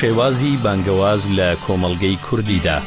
شێوازی بانگەواز لە کۆمەڵگەی کوردیدا.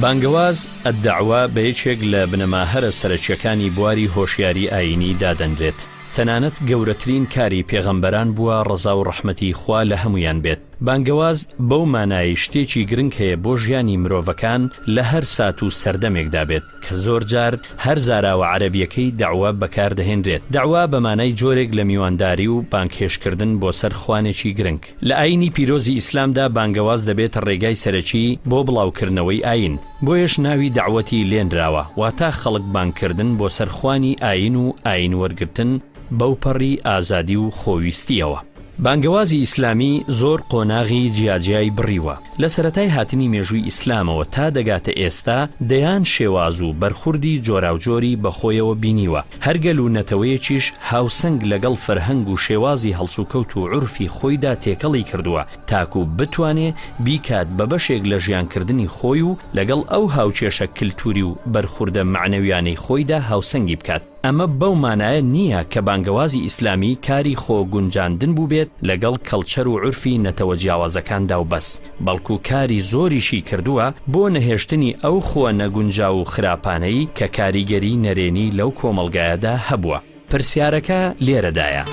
بانگەواز ئەددەعوا بە یەکێک لە بنەماهەرە سەرەکیەکانی بواری هۆشیاری ئاینی دادەنرێت. تەنانەت گەورەترین کاری پێغەمبەران بووە ڕەزا و ڕەحمەتی خوا لە هەمویان بێت. بانگەواز بەو مانای شتێکی گرنگ هەیە بۆ ژیانی مرۆڤەکان لە هەر سات و سەردەمێکدا بێت کە زۆر جار هەر زاراوە عەرەبیەکەی دەعوا بەکاردەهێنرێت. دەعوا بە مانای جۆرێک لە میوانداری و بانگهێشکردن بۆ سەر خوانێکی گرنگ. لە ئاینی پیرۆزی ئیسلامدا بانگەواز دەبێت ڕێگای سەرەکی بۆ بڵاوکردنەوەی ئاین. بۆیەش ناوی دەعوەتی لێنراوە، واتە خەڵک بانگکردن بۆ سەرخوانی ئاین و ئاین وەرگرتن بەو پەڕی ئازادی و خۆویستیەوە. بانگەوازی ئیسلامی زۆر قۆناغی جیاجیای بڕیوە. لە سەرەتای هاتنی مێژووی ئیسلامەوە تا دەگاتە ئێستا دەیان شێواز و بەرخوردی جۆراوجۆری بەخۆیەوە بینیوە. هەرگەل و نەتەوەیەکیش هاوسەنگ لەگەڵ فەرهەنگ و شێوازی هەڵسوکەوت و عورفی خۆیدا تێکەڵی کردووە تاکو بتوانێ بیکات بە بەشێک لە ژیانکردنی خۆی و لەگەڵ ئەو هاوچێشە کلتوری و بەرخوردە معنەویانەی خۆیدا هاوسەنگی بکات. ئەمە بەو مانایە نییە کە بانگەوازی ئیسلامی کاری خۆ گونجاندن بوو بێت لەگەڵ کەڵچەر و عورفی نەتەوە جیاوازەکاندا و بەس، بەڵکو کاری زۆریشی کردووە بۆ نەهێشتنی ئەو خۆ نەگونجا و خراپانەی کە کاریگەری نەرێنی لەو کۆمەڵگایەدا هەبووە. پرسیارەکە لێرەدایە: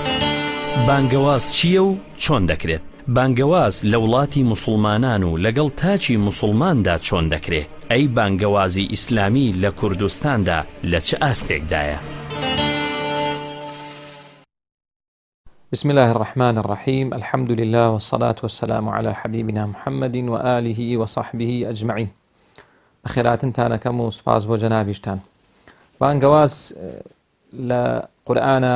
بانگەواز چییە و چۆن دەکرێت؟ بانگەواز لە وڵاتی موسڵمانان و لەگەڵ تاچی موسڵماندا چۆن دەکرێت؟ ئەی بانگەوازی ئیسلامی لە کوردستاندا لە چه ئاستێکدایە؟ بسم الله الرحمن الرحيم. الحمد لله والصلاة والسلام على حبيبنا محمد وآله وصحبه أجمعين. بخيراتن تانكم وسپاس بو جنابشتان. بانگەواز لە قورئانە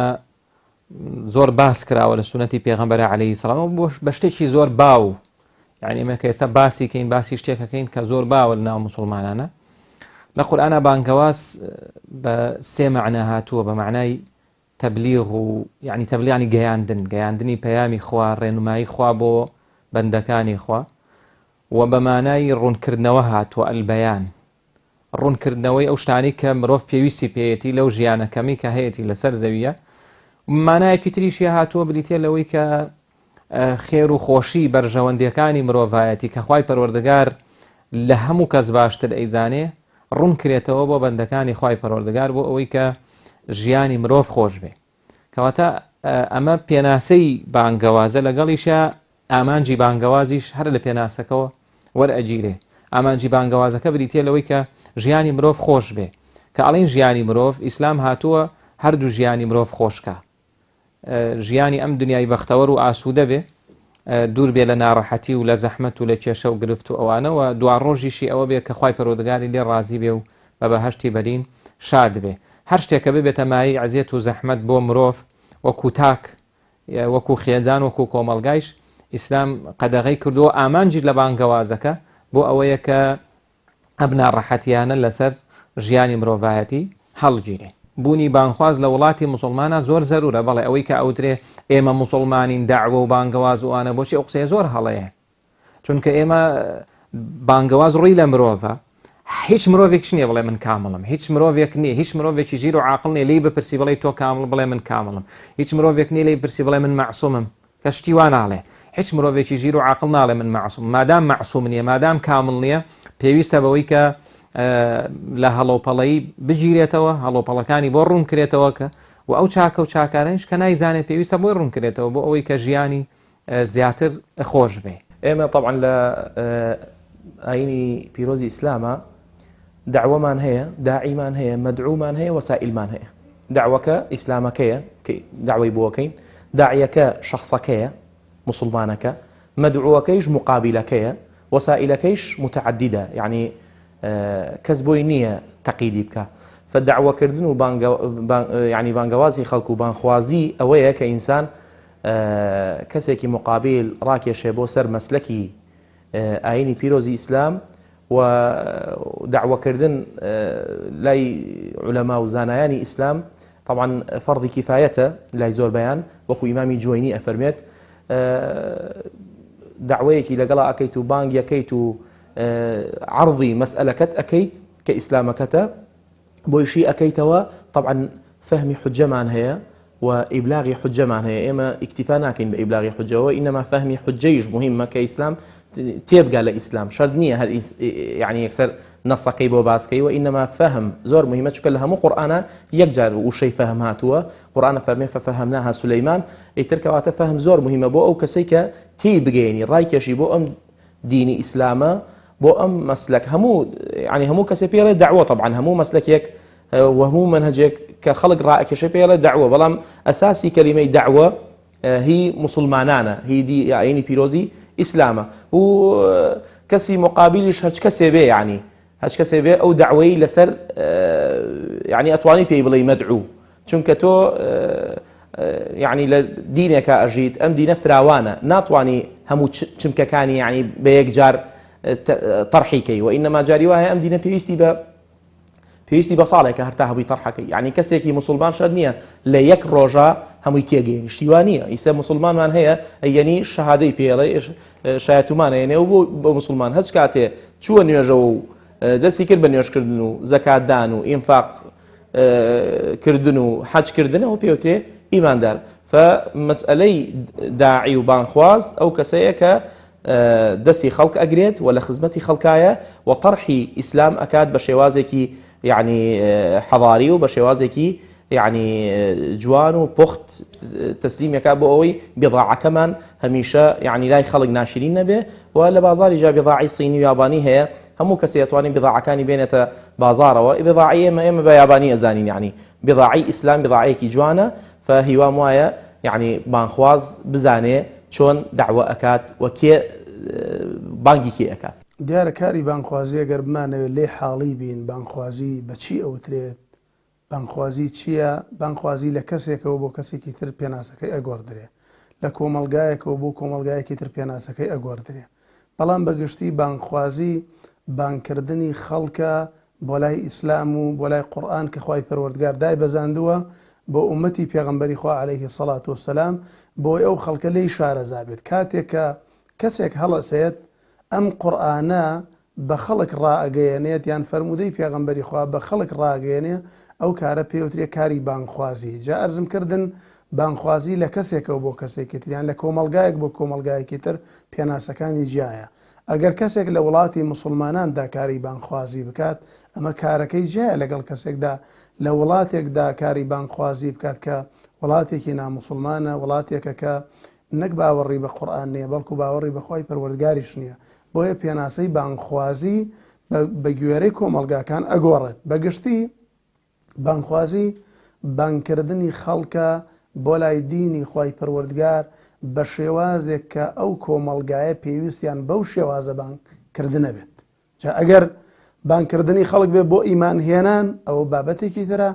زۆر باس کراوە لە سونەتی پێغەمبەر عەلەیهی سەلام بە شتێکی زۆر باو، یعنی ئێمە کە ئێستا باسی کەین باسی شتێکەکەین کە زۆر باوە لە ناو موسڵمانانە. لە قورئانە بانگەواز بە سێ معنە هاتووە، بە معنای تەبلیغ و یعنی تەبلیغ گەیاندنی پەیامی خوا، ڕێنمایی خوا بۆ بەندەکانی خوا، و بە مانای ڕوونکردنەوە هاتووە، ئەلبەیان، ڕوونکردنەوەی ئەو شتانەی کە مرۆڤ پێویستی پێیەتی لەو ژیانەکەمی کە هەیەی لەسەر زەویە. مانایەکی تریشی هاتووە بریتێ لەوەی کە خێر و خۆشی بەرژەوەندیەکانی مرۆڤایەتی کە خوای پەروەردگار لە هەموو کەس باشتر ئەیزانێ ڕوون کرێتەوە بۆ بەندەکانی خوای پەروەردگار بۆ ئەوەی کە ژیانی مرۆڤ خۆش بێ. کەواتە ئەمە پێناسەی بانگەوازە، لەگەڵیشە ئامانجی بانگەوازیش هەر لە پێناسەکەەوە وەرئەگیرێ. ئامانجی بانگەوازەکە بریتێ لەوەی کە ژیانی مرۆڤ خۆش بێ، کە ئەڵێن ژیانی مرۆڤ، ئیسلام هاتووە هەردوو ژیانی مرۆڤ خۆشکە، ژیانی ئەم دنیای بەختەوەر و ئاسوودە بێ، دوور بێ لە ناڕەحەتی و لە زەحمەت و لە کێشە و گرفت و ئەوانەوە، دوا ڕۆژیشی ئەوە بێ کە خوای پەروەردگاری لێ ڕازی بێ و بە بەهەشتی بەرین شاد بێ. هەر شتێکە ببێتە مای عەزیەت و زەحمەت بۆ مرۆڤ، وەکو تاک، وەکو خێزان، وەکو کۆمەڵگایش ئیسلام قەدەغەی کردووە ئامانجی لە بانگەوازەکە بۆ ئەوەیە کە ئەم ناڕەحەتیانە لەسەر ژیانی مرۆڤایەتی هەڵگیرێ. بوونی بانخواز لە وڵاتی موسڵمانە زۆر زەرورە، بەڵێ ئەوەی کە ئەوترێ ئێمە موسڵمانین داعوە و بانگەواز و ئانە، بۆچی ئەو قسەیە زۆر هەڵەیە؟ چونکە ئێمە بانگەواز ڕووی لە مرۆڤە. هیچ مرۆڤێک نییە بڵێ من کامڵم، هیچ مرۆڤێک نییە، هیچ مرۆڤێکی ژیر و عاقڵ نییە لی بپرسی بڵێ تۆ کامڵ بڵێ من کامڵم، هیچ مرۆڤێک نییە لی بپرسی بڵێ من معسوومم، کە شتی وا ناڵێ. هیچ مرۆڤێکی ژیر و عاقڵ ناڵێ من معسووم. مادام معسووم نییە، مادام کامڵ نییە، پێویستە بەوەی کە لە هەڵۆپەڵەیی بگیرێتەوە، هەڵۆپەڵەکانی بۆ ڕوون کرێتەوە، کە و ئەو چاکە و چاکارەنش کە نایزانێت پێویستە بۆی ڕوون کرێتەوە بۆ ئەوەی کە ژیانی زیاتر خۆش بێ. ئێمە طبعا لە ئاینی پیرۆزی ئیسلامە دعوەمان هەیە، داعیمان هەیە، مەدعومان هەیە، وەسائلمان هەیە. دعوەکە ئیسلامەکەیە کە دعوەی بۆکەین، داعیەکە شخصەکەیە موسڵمانەکە، مەدعوەکەیش مقابلەکەیە، وەسائلەکەیش متعددە، یعنی کەس بۆی نییە تەقیدی بکە. فدعوەکردن و یعنی بانگەوازی خەڵک و بانخوازی ئەوەیە کە ئینسان کەسێکی مقابل ڕاکێشێ بۆ سەر مەسلەکی ئاینی پیرۆزی ئیسلام، و دعوەکردن لای علەما و زانایانی ئیسلام طبعا فەرضی کیفایەتە لای زۆر بەیان، وەکو ئیمامی جوەینی ئەفەرمێت دعوەیەکی لەگەڵا ئەەکەیت و بانگ یەکەیت و عەرضی مەسئلەکەت ئەەکەیت کە ئیسلامەکەتە بۆیشی ئەەکەیتەوە طبعا فهمی حجەمان هەیە و ئیبلاغی حجەمان هەیە ئێمە ئیکتیفا ناکەین بە ئیبلاغی حجەوە ئینەما فهمی حجەیش مهمە کە ئیسلام تێبگا لە ئیسلام شەرط نییە هەر یعنی یەکسەر نەسەکەی بۆ باسکەیەوە ئینەما فەهم زۆر مهمە چونکە لە هەموو قورئانە یەکجار وشەی فەهم هاتووە قورئانە فەرمێ فەفەهەمناها سولەیمان ئیتر کەواتە فەهم زۆر مهمە بۆ ئەو کەسەی کە تێی بگەێنی ڕایکێشی بۆ ئەم دینی ئیسلامە بۆ ئەم مەسلەک هەموو ینی هەموو کەسێ پێڵێ دعوە طبعا هەموو مەسلەکێک وهموو منهجێک کە خەڵک ڕائکێشە پێڵێ دعوە بەڵام ئەساسی کەلیمەی دعوە هی مسلمانانە هی عینی پیرۆزی ئیسلامە و کەسی مقابلیش هەچ کەسێ بێ یعنی هەچ کەسێ بێ ئەو دعوەی لەسەر یعنی ئەتوانی پێی بڵێ مەدعو چونکە تۆ یعنی لە دینێکە ئەژیت ئەم دینە فراوانە ناتوانی هەموو چمکەکانی یعنی بە یەکجار تەرحیکەی و ئینەما جاری وایە ئەم دینە پێویستی بە ساڵێکە هەرتا هەبووی تەرحەکەی یعنی کەسێکی مسلمان شەر نییە لە یەک ڕۆژە هەمووی تێگەین شتیوانیە ئیسە مسلمانمان هەیە یعنی شەهادەی پێڵێ شایەتومانە هێنێ و بۆ مسلمان هەچ کاتێ چووە نوێژەوە و دەستی کرد بە نوێژکردن و زەکاتدان و ئینفاق کردن و حەجکردنەوە پێوترێ ئیماندار فمەسئلەی داعی و بانخواز ئەو کەسەیە کە دەستی خەڵک ئەگرێت و لە خزمەتی خەڵکایە و تەرحی ئیسلام ئەکات بە شێوازێکی یعنی حەضاری و بە شێوازێکی یعنی جوان و پوخت تەسلیمێکا بۆ ئەوەی بیضاعەکەمان هەمیشە یعنی لای خەڵک ناشرین نەبێ و لە بازاری جا بیضاعی سینی و یابانی هەیە هەموو کەسێ ئەتوانێت بیضاعەکانی بێنێتە بازارەوە بیضاعی ئێمە بە یابانی ئەزانین یعنی بیضاعی ئیسلام بیضاعەیەکی جوانە فهیوام وایە یعنی بانخواز بزانێ چۆن دعوە ئەکات و کێ بانگی کێ ئەکات دیارە کاری بانخوازی ئەگەر بمانەوێت لێ حاڵی بین بانخوازی بەچی ئەوترێت بانخوازی چییە؟ بانخوازی لە کەسێکەوە بۆ کەسێکی تر پێناسەکەی ئەگۆڕدرێ لە کۆمەلگایەکەوە بۆ کۆمەلگایەکی تر پێناسەکەی ئەگۆڕدرێ بەڵام بەگشتی بانخوازی بانکردنی خەڵکە بۆ لای ئیسلام و بۆ لای قورئان کە خوای پەروەردگار دای بەزاندووە بۆ ئومەتی پێغەمبەری خوا عەلەیهی سەڵات وەسەلام بۆی ئەو خەڵکە لێی شارەزا بێت کاتێک کە کەسێک هەڵەسێت ئەم قورئانە بە خەڵک ڕائەگەیەنێت یان فەرموودەی پێغەمبەری خوا بە خەڵک ڕائەگەیەنێ ئەو کارە پێوترێ کاری بانخوازی جا ئەرزم کردن بانخوازی لە کەسێکەوە بۆ کەسێکی تریان لە کۆمەلگایەک بۆ کۆمەلگایەکی تر پێناسەکانی جیایە ئەگەر کەسێک لە وڵاتی مسلماناندا کاری بانخوازی بکات ئەمە کارەکەی جیایە لەگەڵ کەسێکدا لە وڵاتێکدا کاری بانخوازی بکات کە وڵاتێکی نامسلمانە وڵاتێکە کە نەک باوەڕی بە قورئان نییە بەڵکو باوەڕی بەخوای پەروەردگاریش نییە بۆیە پێناسەی بانخوازی بە گوێرەی کۆمەلگاکان ئەگۆڕێت بەگشتی بانخوازی بانکردنی خەڵکە بۆ لای دینی خوای پەروەردگار بە شێوازێک کە ئەو کۆمەلگایە پێویستیان بەو شێوازە بانکردنە بێت جا ئەگەر بانکردنی خەڵک بێ بۆ ئیمان هێنان ئەوە بابەتێکی ترە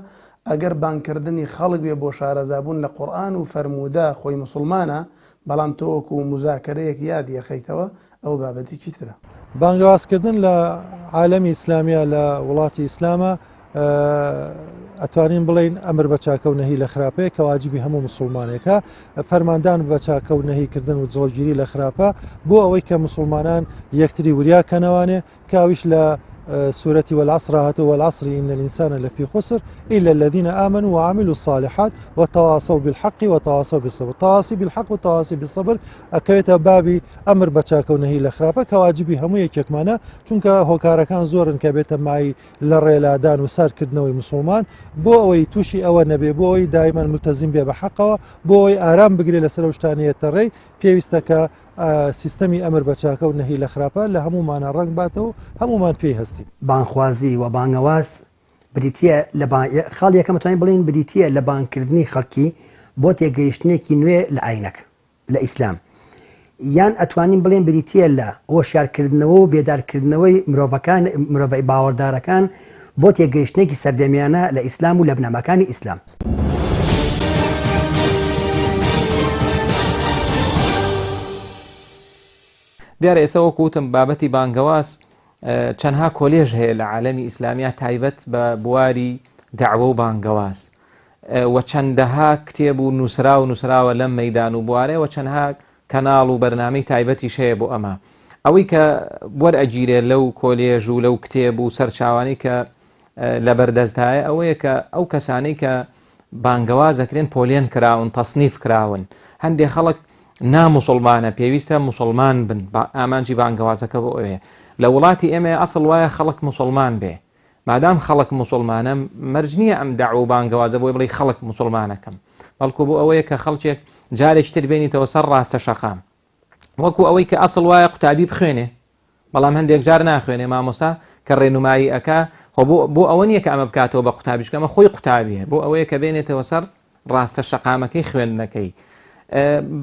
ئەگەر بانکردنی خەڵک بێ بۆ شارەزابوون لە قورئان و فەرموودە خۆی مسلمانە بەڵام تۆ وەکو مزاکەرەیەک یاد یەخەیتەوە ئەو بابەتێکی ترە بانگوازکردن لە عالەمی ئیسلامیە لە وڵاتی ئیسلامە ئەتوانین بڵین ئەمر بە چاکەونەهی لە خراپەیە کە واجبی هەموو مسلمانێکە فەرماندان بە چاکەونەهیکردن و جڵگیری لە خراپە بۆ ئەوەی کە مسلمانان یەکتری وریا کەنەوانێ کاویش لە سورة والعصر هاتوا والعصر إن الإنسان لفي خسر إلا الذين آمنوا وعملوا الصالحات وتواصوا بالحق وتواصوا بالصبر تواصي بالحق وتواصي بالصبر أكيت بابي أمر بچاك ونهي لخرابة كواجبي همو يكيكمانا چونك هوكاركان زورن كبيتا معي للريلادان وسار كدنوي مسلمان بو أوي توشي أو نبي بو أوي دائما ملتزم بها بحقه بو أوي آرام بقري لسروشتانية الري بيويستك سیستەمی ئەمر بە چاکە و نەهی لە خراپە لە هەمومانە ڕنگ باتەوە هەمومان پێی هەستی بانخوازی و بانگەواز بریتە لە خاڵ یەکەم توانین بڵین بریتە لە بانکردنی خەڵکی بۆ تێگەیشتنێکی نوێ لە ئاینەکە لە ئیسلام یان ئەتوانین بڵێن بریتە لە هۆشیارکردنەوە و بێدارکردنەوەی مرۆڤ باوەڕدارەکان بۆ تێگەیشتنێکی سەردەمیانە لە ئیسلام و لە بنەماکانی ئیسلام. دیارە ئێستا وەکو وتم بابەتی بانگەواز چەندها کۆلێژ هەیە لە عالەمی ئیسلامیە تایبەت بە بواری دعوە و بانگەواز و چەندەها کتێب و نووسراوە لەم مەیدان و بوارەیە و چەندها کەناڵ و بەرنامەی تایبەتی شەیە بۆ ئەمە ئەوەی کە وەرئەگیرێت لەو کۆلێژ و لەو کتێب و سەرچاوانی کە لە بەردەستایە ئەوەیە کە ئەو کەسانەی کە بانگەوازەکرێن پۆلێن کراون تەسنیف کراون هەندێک خەڵک ناموسڵمانە پێویستە موسڵمان بن ئامانجی بانگەوازەکە بۆ ئەوەیە لە وڵاتی ئێمە ئەسڵ وایە خەڵک موسڵمان بێ مادام خەڵک موسڵمانە مەرج نییە ئەم داع و بانگەوازە بۆی بڵێ خەڵک موسڵمانەکەم بەڵکو بۆ ئەوەیە کە خەڵکێک جارێک تر بێنیتەوە سەر ڕاستە شەقام وەکو ئەوەی کە ئەسڵ وایە قوتابی بخوێنێ بەڵام هەندێک جار ناخوێنێ مامۆستا کە ڕێنمایی ئەکا بۆ ئەوە نییە کە ئەمە بکاتەوە بە قوتابیش کەمە خۆی قوتابیە بۆ ئەوەیە کە بێنێتەوە سەر ڕاستە شەقامەکەی خوێندنەکەی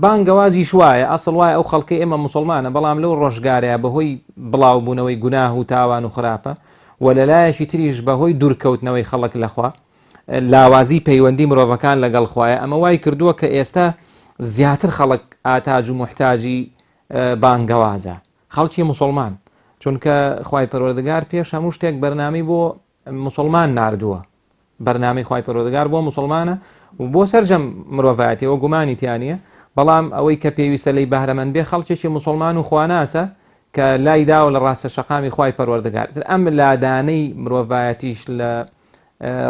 بانگەوازی شوایە ئەسڵ وایە ئەو خەڵکی ئێمە موسڵمانە بەڵام لەو ڕۆژگارەیە بەهۆی بڵاوبوونەوەی گوناه و تاوان و خراپە و لەلایەکی تریش بەهۆی دوورکەوتنەوەی خەڵک لەخوا لاوازی پەیوەندی مرۆڤەکان لەگەڵ خوایە ئەمە وای کردووە کە ئێستا زیاتر خەڵک ئاتاج و محتاجی بانگەوازە خەڵکی موسڵمان چونکە خوای پەروەردگار پێش هەموو شتێک بەرنامی بۆ موسڵمان ناردووە بەرنامەی خوای پەروەردگار بۆ موسڵمانە و بۆ سەرجەم مرۆڤایەتیەوە گومانی تیانە بەڵام ئەوەی کە پێویستە لی بەهرەمەند بێ خەڵکێکی موسڵمان و خواناسە کە لای داوە لە ڕاستە شەقامی خوای پەروەردگار ئەم لادانەی مرۆڤایەتیش لە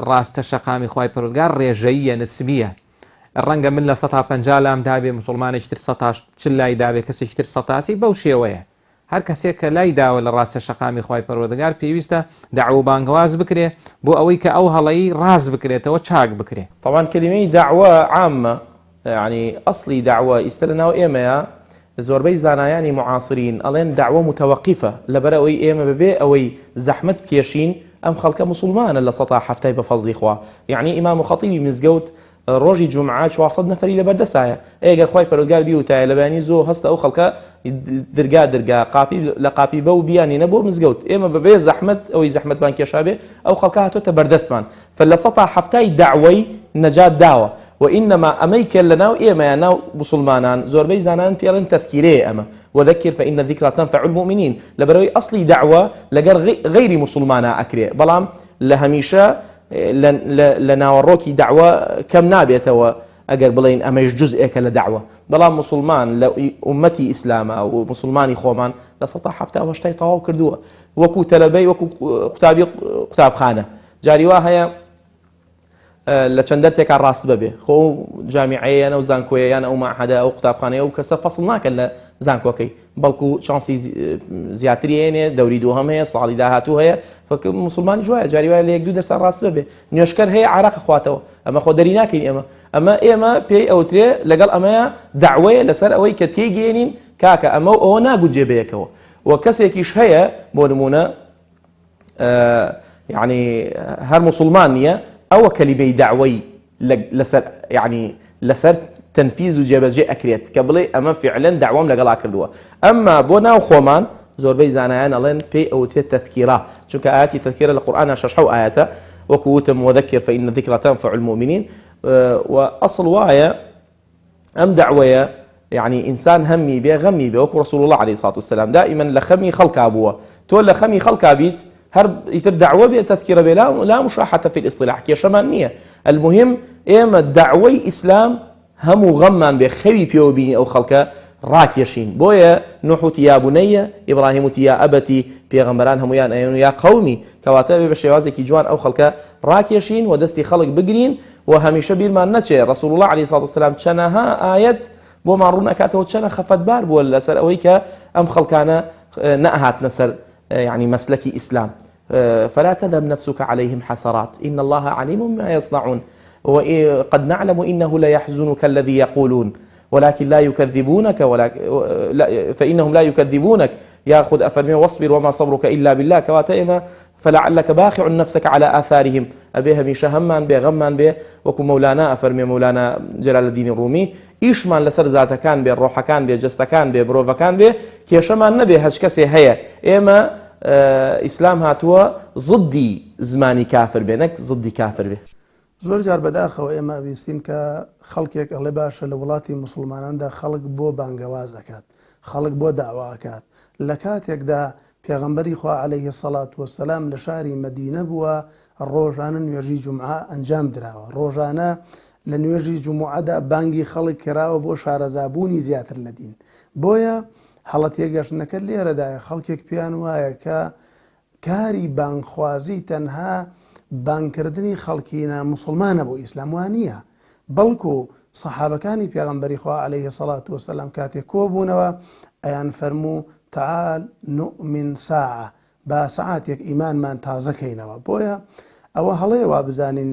ڕاستە شەقامی خوای پەروەردگار ڕێژەییە نسبیە ڕەنگە من لە 150 لام دابێ مسلمانێکی تر 100 لای دابێ کەسێکی تر 100 بەو شێوەیە هەر کەسێک کە لای داوە لە ڕاستە شەقامی خوای پەروەردگار پێویستە داعوە بانگەواز بکرێ بۆ ئەوەی کە ئەو هەڵەیی ڕاست بکرێتەوە چاک بکرێ طبعا كلمة دعوة عامة يعني أصلي دعوة استلنا وإيميا زۆربەی زانایانی معاصرین ئەڵێن دعوە متوقفة لەبەرەوەی ئێمە ببێ ئەوەی زەحمەت بکێشین ئەم خەڵکە مسلمانە لە 100 بە فەزلی خوا یعنی ئیمام خەتیبی مزگەوت ڕۆژی جومعە 400 نەفەری لەبەردەسایە ئەگەر خوای پەروەردگار بیوتایە لە بەیانی زۆر هەستە ئەو خەڵکە درگا لە قاپی بە و بیانینە بۆ مزگەوت ئێمە بەبێ زەحمەت ئەوەی زەحمەتمان کێشا بێ ئەو خەڵکە هاتۆتە بەردەستمان فلە 100 دعوەی نەجات داوە وإنما أميك لنا وإيما ناو مسلمانان زوربي زانان بيرن تذكيري أما وذكر فإن الذكرى تنفع المؤمنين لبروي أصلي دعوة لقر غير مسلمانا أكري بلام لهميشا لنا وروكي دعوة كم نابيته وأقر بلين أميش جزء لدعوة بلام مسلمان لو أمتي إسلام أو مسلماني خومان لسطا حفتا واشتاي طواو كردوه وكو تلبي وكو قتاب خانة جاري واهيا لە چەند دەرسێکا ڕاست ببێ خۆ جامیعەیەنە و زانکۆیەیان ئەو ماحەدە ئەو قوتابخانەیە و کەسە فەسڵ ناکەن لە زانکۆکەی بەڵکو چانسی زیاتری هێنێ دەوری دووهەم هەیە ساڵی داهاتوو هەیە فکر مسلمانی جوایە جاری وایە لە یەک دوو دەرسان ڕاست ببێ نوێشکەر هەیە عراق خواتەوە ئەمە خۆ دەری ناکەین ئێمە پێی ئەوترێ لەگەڵ ئەمەیە دعوەیە لەسەر ئەوەی کە تێگەێنین کاکە ئەمە ئەوە ناگوجێ بەیەکەوە و کەسێکیش هەیە بۆ نمونە یعنی هەر مسلمان نییە ئەوە کەلیمەی داوای لەسەر یعنی لەسەر تەنفیز و جێبەجێ ئەکرێت کە بڵێ ئەمە فعلەن داوام لەگەڵا کردووە ئەمما بۆ ناو خۆمان زۆربەی زانایان ئەڵێن پێی ئەوترێت تەذکیرە چونکە ئاەتی تەذکیرە لە قورئانە 6 ئاەتە وەکو وتم وذكر فإن الذكرى تنفع المؤمنين وأصل واية ئەم دعوەیە يعني إنسان همي بێ غەمی بێ وەکو رسول الله عليه الصلاة والسلام دائما لە خەمی خەڵکا بووە تۆ لە خەمی خەڵکا بیت هر يتر دعوة بتذكير بلا لا مشاحة في الاصطلاح كي شمانية المهم إما دعوة إسلام هم غمان بخوي بيوبيني أو خلقة راكيشين بويا نوح يا بني إبراهيم يا أبتي بيغمران هم يا قومي كواتب بشيوازي كي جوان أو خلقة راكيشين ودستي خلق بقرين وهميشه بير ما نتشي رسول الله عليه الصلاة والسلام تشنها آية بو معرونا كاته تشنها خفت بار بو لسر أويك أم خلقانا نأهات نسر يعني مسلكي إسلام فلا تذهب نفسك عليهم حسرات إن الله عليم ما يصنعون وقد نعلم إنه لا يحزنك الذي يقولون ولكن لا يكذبونك فإنهم لا يكذبونك ياخذ أفرمي واصبر وما صبرك إلا بالله كواتئما فلعلك باخع نفسك على آثارهم أبيها ميشا همان بي غمان بي وكو مولانا أفرمي مولانا جلال الدين الرومي إيشمان لسر ذاتا كان بي الروحة كان بي جستا كان بي بروفا كان بي كيشمان نبي هج كسي هيا إما ئیسلام هاتووە ضدی زمانی کافر بێ نەک ضدی کافر بێ زۆر جار بەداخەوە ئێمە ویستین کە خەڵکێک ئەڵێ باشە لە وڵاتی مسلماناندا خەڵک بۆ بانگەواز دەکات خەڵک بۆ داواکات لە کاتێکدا پێغەمبەری خوا عەلەیهی سەڵات وەسەلام لە شاری مەدینە بووە ڕۆژانە نوێژی جومعە ئەنجام دراوە ڕۆژانە لە نوێژی جمعەدا بانگی خەڵک کراوە بۆ شارەزابوونی زیاتر لە دین. بۆیە هەڵەتیە گەشتنەکە لێرەدایە خەڵکێک پێیان وایە کە کاری بانگخوازی تەنها بانگکردنی خەڵکی مسلمانە بۆ ئیسلام وانە، بەڵکو سەحابەکانی پێغەمبەری خوا عەلەیهی سەڵات وەسەلام کاتێک کۆبوونەوە ئەیان فەرموو تعال نؤمن ساعة، با سەعاتێک ئیمانمان تازەکەینەوە. بۆیە ئەوە هەڵەیە وا بزانین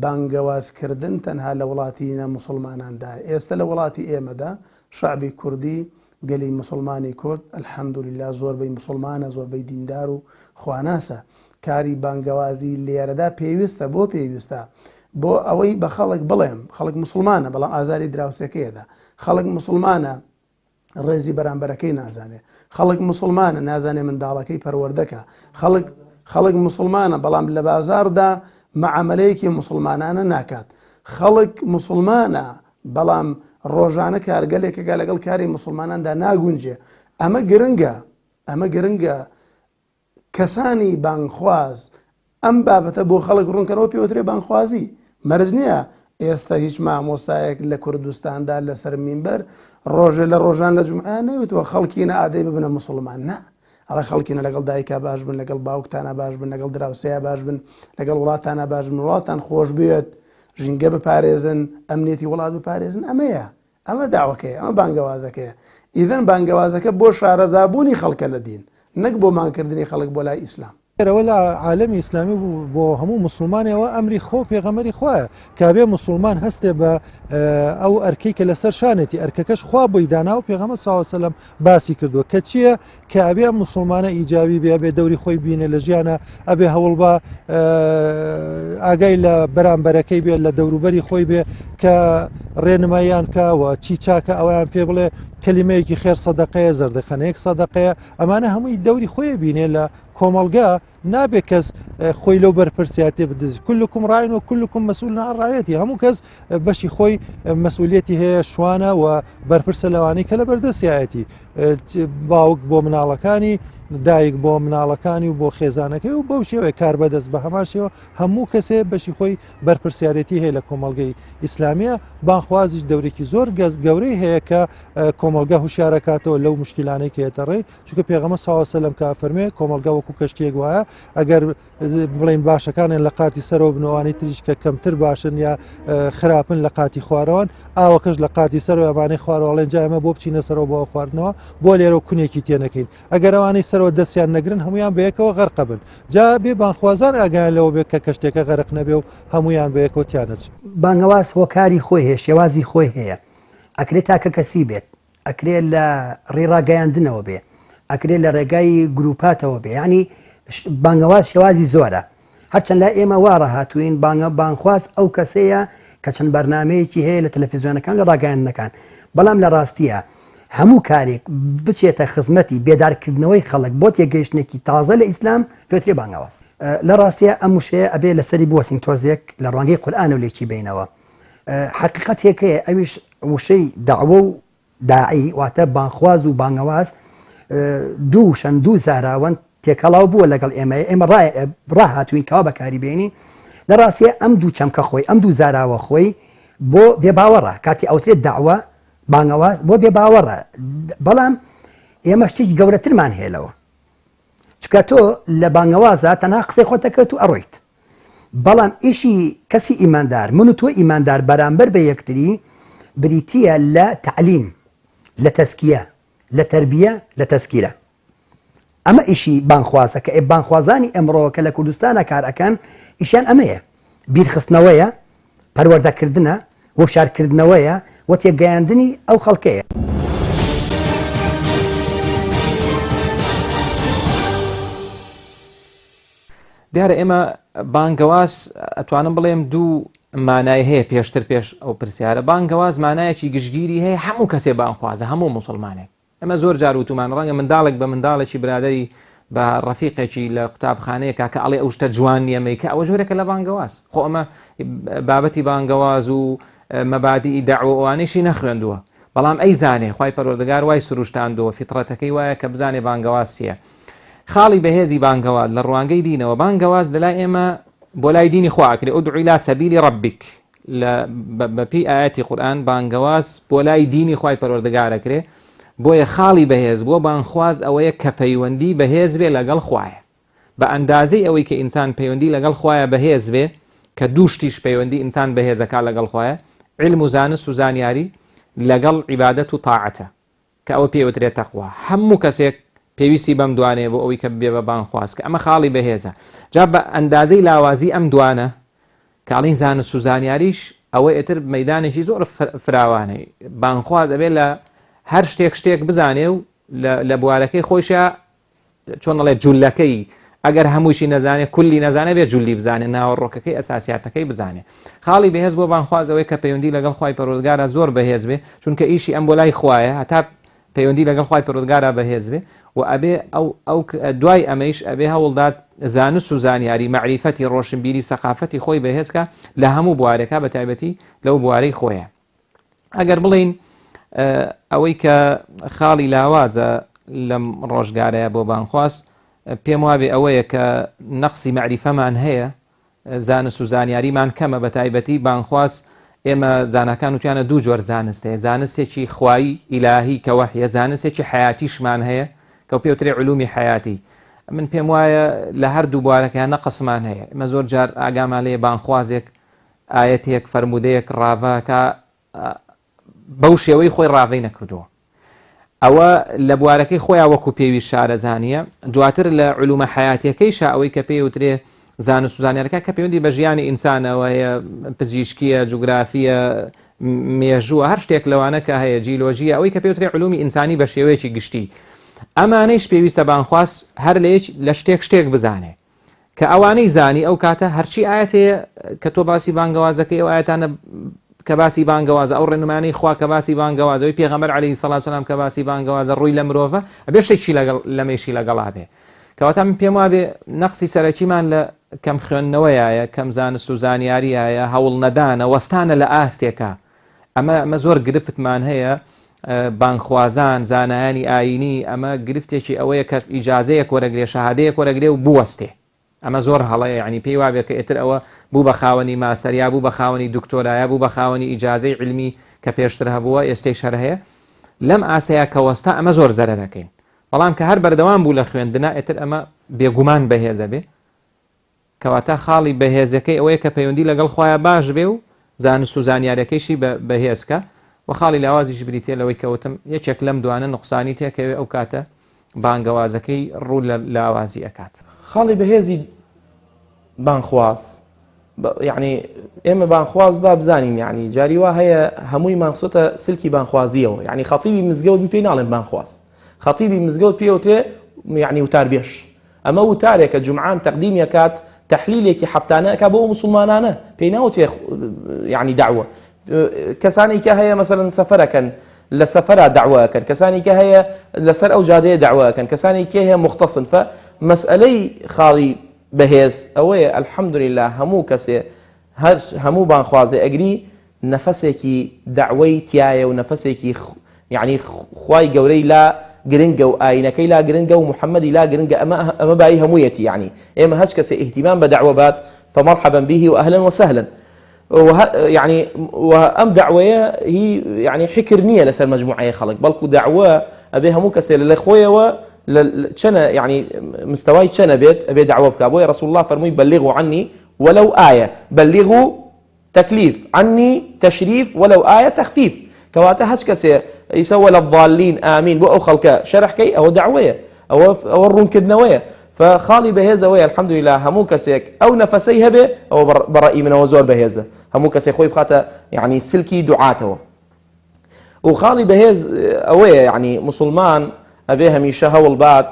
بانگەوازکردن تەنها لە وڵاتی مسلماناندا. ئێستا لە وڵاتی ئێمەدا شعبی کوردی گەلی مسلمانی کورد ئەلحەمدولیلا زۆربەی مسلمانە، زۆربەی دیندار و خواناسە. کاری بانگەوازی لێرەدا پێویستە، بۆ پێویستە بۆ ئەوەی بە خەڵک بڵێم خەڵک مسلمانە بەڵام ئازاری دراوسەکەیەدا، خەڵک مسلمانە ڕێزی بەرامبەرەکەی نازانێ، خەڵک مسلمانە نازانێ منداڵەکەی پەروەردەکە، خەڵک مسلمانە بەڵام لە بازاردا مەعاملەیەکی مسلمانانە ناکات، خەڵک مسلمانە بەڵام ڕۆژانە کارگەلێکەکە لەگەڵ کاری مسلماناندا ناگونجێ. ئەمە گرنگە کەسانی بانگخواز ئەم بابەتە بۆ خەڵک ڕوونکەرەوە پێوترێ بانگخوازی. مەرج نییە ئێستا هیچ مامۆستایەک لە کوردستاندا لەسەر مینبەر ڕۆژێ لە ڕۆژان لە جومعە نەوتوە خەڵکینە ئادەی ببنە مسلمان، نا ئەڵە خەڵکینە لەگەڵ دایکا باش بن، لەگەڵ باوکتانە باش بن، لەگەڵ دراوسەیە باش بن، لەگەڵ وڵاتانە باش بن، وڵاتان خۆش بێت، ژینگە بپارێزن، ئەمنیەتی وڵات بپارێزن. ئەمە داوەکەیە، ئەمە بانگەوازەکەیە. ئیدەن بانگەوازەکە بۆ شارەزابوونی خەڵکە لە دین، نەک بۆ مانکردنی خەڵک بۆ لای ئیسلام. ئەوە لە عالەمی ئیسلامی بۆ هەموو مسلمانەوە ئەمری خۆ پێغەمبەری خوایە کابێ مسلمان هەستێ بە ئەو ئەرکەی کە لەسەر شانێتی ئەرکەکەش خوا بۆی دانا و پێغەمبەر صلی الله علیه و سلم باسی کردووە کە چییە کە ئەبێ مسلمانە ئیجابی بێ، ئەبێ دەوری خۆی بینێ لە ژیانە، ئەبێ هەوڵ بە ئاگای لە بەرامبەرەکەی بێ، لە دەوروبەری خۆی بێ کە ڕێنماییان کاوە چی چاکە ئەویان پێ بڵێ کەلیمەیەکی خێر سەدەقەیە، زەردەخەنەیەک سەدەقەیە. ئەمانە هەمووی دەوری خۆی بینێ لە کۆمەڵگا، نابێت کەس خۆی لەو بەرپرسیاتێ بدەست. كلكم راع وكلكم مسؤول عن رعيته، هەموو کەس بەشی خۆی مەسئولیەتی هەیە، شوانە و بەرپرسە لەوانەی کە لە بەردەستیایەتی باوک بۆ مناڵەکانی، دایک بۆ مناڵەکانی و بۆ خێزانەکەی و بەو شێوەیە کار بەدەست بە هەمان شێوە هەموو کەسێ بەشی خۆی بەرپرسیارەتی هەیە لە کۆمەڵگەی ئیسلامیە. بانگخوازیش دەورێکی زۆر گەورەی هەیە کە کۆمەڵگە هوشیارەکاتەوە لەو مشکلانەی کە هێتە ڕێی، چونکە پێغەمبەر صلی الله علیه و سلم کە فەرمێ کۆمەڵگە وەکو کەشتیەک وایە، ئەگەر بڵین باشەکانیان لە قاتی سەرەوە بنەوەی تریش کە کەمتر باشن یا خراپن لە قاتی خوارەوەن، ئاوەکەش لە قاتی سەرەوە ئەوانەی خوارەوەڵێن جا ئێمە بۆ بچینە سەرەوە بۆ خواردنەوە بۆ لێرە کونێکی تێنەکەین، ئەگەر ئەوانەی سەرەوە دەستیان نەگرن هەمویان بەیەکەوە غەرق بن. جا بێ بانگخوازان ئاگایان لەوە بێت کە کەشتێکە غەرق نەبێ و هەمویان بەیەکەوە تیانەچ. بانگەواز هۆکاری خۆی هەیە، شێوازی خۆی هەیە، ئەکرێت تاکە کەسی بێت، ئەکرێت لە ڕێڕاگەیاندنەوە بێ، ئەکرێت لە ڕێگای گروپاتەوە بێ. ینی بانگەواز شێوازی زۆرە. هەرچەند لا ئێمە وا ڕاهاتوین بانگخواز ئەو کەسەیە کە چەند بەرنامەیەکی هەیە لە تەلەڤیزیۆنەکان لە ڕاگەیاندنەکان، بەڵام لە ڕاستیە هەموو کارێک بچێتە خزمەتی بێدارکردنەوەی خەڵک بۆ تێگەیشتێکی تازە لە ئیسلام پێوترێ بانگەواز. لە ڕاستیە ئەم وشەیە ئەبێ لەسەری بوەسین تۆزێک لە ڕوانگەی قورئان و لێکی بینەوە. حقیقەتێکەیە ئەویش وشەی داعوە و داعی واتە بانگخواز و بانگەواز دوو زاراوەند تێکەڵاو بووە لەگەڵ ئێمە ڕاهاتوین کەوا بەکاری بێنی. لە ڕاستیە ئەم دوو چەمکە خۆی ئەم دوو زاراوە خۆی بۆ بێباوەڕە کاتی ئەوترێت داعوە بانگەواز بۆ بێباوەڕە، بەڵام ئێمە شتێکی گەورەترمان هێلەوە، چکە تۆ لە بانگەوازە تەنها قسەی خۆتەکەوت و ئەڕۆیت، بەڵام ئیشی کەسی ئیماندار من و تۆ ئیماندار بەرامبەر بە یەکتری بریتیە لە تعلیم، لە تەزکیە، لە تەربیە، لە تەزکیرە. ئەمە ئیشی بانگخوازە کە بانگخوازانی ئەمڕۆ کە لە کوردستانە کار ئەکەن ئیشیان ئەمەیە، بیرخستنەوەیە، پەروەردەکردنە، وەشارکردنەوەیە و تێگەیاندنی ئەو خەڵکەیە. دیارە ئێمە بانگەواز ئەتوانم بڵێم دوو مانای هەیە پێشتر پێش ئەو پرسیارە. بانگەواز مانایەکی گشتگیری هەیە، هەموو کەسێ بانگخوازە، هەموو مسلمانێک. ئەمە زۆر جار وتمان ڕەنگە منداڵێک بە منداڵێکی برادری بە ڕەفیقێکی لە قوتابخانەیەکە کە ئەڵێ ئەو شتە جوان نییە مەیکە، ئەوە جۆرێکە لە بانگەواز. خۆ ئەمە بابەتی بانگەواز و مەبادی داعوە ئەوانەیشی نەخوێندووە، بەڵام ئەی زانێ خوای پەروەردگار وای سروشتاندووە، فیترەتەکەی وایە کە بزانێ بانگەواز چییە. خاڵی بەهێزی بانگەواز لە ڕوانگەی دینەوە، بانگەواز لەلای ئێمە بۆ لای دینی خوا ئەکرێ، ئودعو إلى سبيل ربك، بەپی ئاەتی قورئان بانگەواز بۆ لای دینی خوای پەروەردگارەکرێ بۆیە خاڵی بەهێز بۆ بانخواز ئەوەیە کە پەیوەندی بەهێز بێ لەگەڵ خوایە بە ئەندازەی ئەوەی کە ئینسان پەیوەندی لەگەڵ خوایە بەهێز بێ کە دووشتیش پەیوەندی ئینسان بەهێزەکە لەگەڵ خوایە علم و زانست و زانیاری لەگەڵ عیبادەت و تاعەتە کە ئەوە پێوترێت تەقوا هەموو کەسێک پێویستی بەم دوانێ بۆ ئەوەی کە بێ بە بانخواز کە ئەمە خاڵی بەهێزە جا بە ئەندازەی لاوازی ئەم دوانە کاڵین زانست و زانیاریش ئەوەی ئێتر مەدانێکی زۆر فراوانەی بانخواز دەبێت لە هەر شتێک بزانێ و لە بوارەکەی خۆشە چۆن دەڵێت جوولەکەی ئەگەر هەمووشی نەزانێت کولی نەزانێت بێت جولی بزانێت ناوەڕۆکەکەی ئەساسیاتەکەی بزانێت خاڵی بەهێز بۆ بانخوازەوەی کە پەیوەندی لەگەڵ خوای پەروەردگارە زۆر بەهێز بێ چونکە ئیشی ئەم بۆ لای خوایە هەتا پەیوەندی لەگەڵ خوای پەروەردگارە بەهێز بێ و ئەبێ ئەو دوای ئەمەیش ئەبێ هەوڵدات زانست و زانیاری مەعریفەتی ڕۆشنبیری سەقافەتی خۆی بەهێزکە لە هەموو بوارەکە بە تایبەتی لەو بوارەی خۆیە ئەگەر بڵین ئەوەی کە خاڵی لاوازە لەم ڕۆژگارەیە بۆ بانخواست پێم وابێ ئەوەیە کە نەقسی مەعریفەمان هەیە زانست و زانیاریمان کەمە بە تایبەتی بانخواست ئێمە زانەکان وتیانە دوو جۆر زانست هەیە زانستێکی خوایی ئیلاهی کە وەحیە زانستێکی حیاتیشمان هەیە کە پێوترێ علومی حیاتی من پێم وایە لە هەردوو بوارەکەیان نەقسمان هەیە ئمە زۆر جار ئاگامان لێ بانخوازێک ئاەتێک فەرمودەیەک ڕاڤاکە بەو شێوەی خۆی ڕاوەی نەکردووە ئەوە لە بوارەکەی خۆیان وەکو پێوی شارەزانیە دواتر لە علومە حیاتیەکەیشە ئەوەی کە پێوترێ زانست و زانیاریەکە کە پەیوەندی بە ژیانی ئینسانەوە هەیە پزیشکیە جوگرافیە مێژووە هەر شتێک لەوانە کە هەیە جیلۆژیە ئەوەی کە پێوترێ علومی ئینسانی بە شێوەیەکی گشتی ئەمانەیش پێویستە بانخواست هەر لە شتێک بزانێ کە ئەوانەی زانی ئەو کاتە هەرچی ئاەتەیە کە تۆ باسی بانگەوازەکەی ئەو ئاەتانە کە باسی بانگەوازە ئەو ڕێنمانەی خوا کە باسی بانگەوازەوەی پێغەمبەر عەلەیهی سەڵات وسەلام کە باسی بانگەوازە ڕووی لە مرۆڤە ئەبێ شتێکی لەمەیشی لەگەڵا بێ کەواتە من پێم وابێ نەقسی سەرەکیمان لە کەم خوێندنەوەیە کەم زانست و زانیاریایە هەوڵ نەدانە وەستانە لە ئاستێکە ئەمە زۆر گرفتمان هەیە بانخوازان زانایانی ئاینی ئەمە گرفتێکی ئەوەیە کە ئیجازەیەک وەرەگرێ شەهادەیەک وەرەگرێ و بوەستێ ئەمە زۆر هەڵەیە یعنی پێی وابێ کە ئێتر ئەوە بوو بە خاوەنی ماسەریا بوو بە خاوەنی دکتۆرایە بوو بە خاوەنی ئیجازەی علمی کە پێشتر هەبووە ئێستەی شەر هەیە لەم ئاستەیە کە وەستا ئەمە زۆر زەرەرەکەین بەڵام کە هەر بەردەوام بوو لە خوێندنا ئێتر ئەمە بێگومان بەهێزە بێ کەواتە خاڵی بەهێزەکەی ئەوەیە کە پەیوەندی لەگەڵ خۆیان باش بێ و زانست و زانیاریەکەیشی بەهێزکە و خاڵی لاوازیش بریتێ لەوەی کەوتم یەکێک لەم دوانە نقصانی تێکەوێ ئەو کاتە بانگەوازەکەی ڕوو لە لاوازی ئەکات خاڵی بەهێزی بانخواز يعني ئێمە بانخواز با بزانین يعني جاری وا هەیە هەمووی مانخسۆتە سلکی بانخوازیەوە يعني خەتیبی مزگەوت پێی ناڵێن بانخواز خەتیبی مزگەوت پێوتێ يعني وتاربێش ئەمە وتارێکە جومعان تەقدیمی ئەکات تحلیلێکی هەفتانە ئەکا بۆ مسلمانانە پێی ناوتێ يعني دعوە کەسانی کە هەیە مەسەڵەن سەفەرەکەن لە سەفەرا دعوەکەن کەسانی کە هەیە لەسەر ئەو جادەیە دعوەکەن کەسانی کە هەیە مختصن فمەسئلەی خاڵی بەهێز ئەوەیە الحەمدولله هەموو کەسێ هەموو بانخوازێ ئەگری نەفەسێکی دعوەی تایە و نەفەسێکی يعني خوای گەورەی لا گرنگە و ئاینەکەی لا گرنگە و محەممەدی لا گرنگە ئەمە بای هەموویەتی يعني ئێمە هەچ کەسێ اهتیمام بە دعوە بات فمرحبا به وأهلا وسهلا يعني وأم دعوة هي يعني حكر نية لسر مجموعة خلق بلكو دعوة أبي همو كسر للأخوية شنا يعني مستواي شنا بيت أبي دعوة بكابوي رسول الله فرمي بلغوا عني ولو آية بلغوا تكليف عني تشريف ولو آية تخفيف كواتا هج كسر يسوى للضالين آمين بو أو خلق شرح كي أو دعوة أو الرون كدنوية فخالي بهذا ويا الحمد لله همو كسيك أو نفسيها به أو برأي من وزور بهذا همو كسيك خوي بخاطر يعني سلكي دعاته وخالي بهذا أويا يعني مسلمان أبيها ميشا هول بعد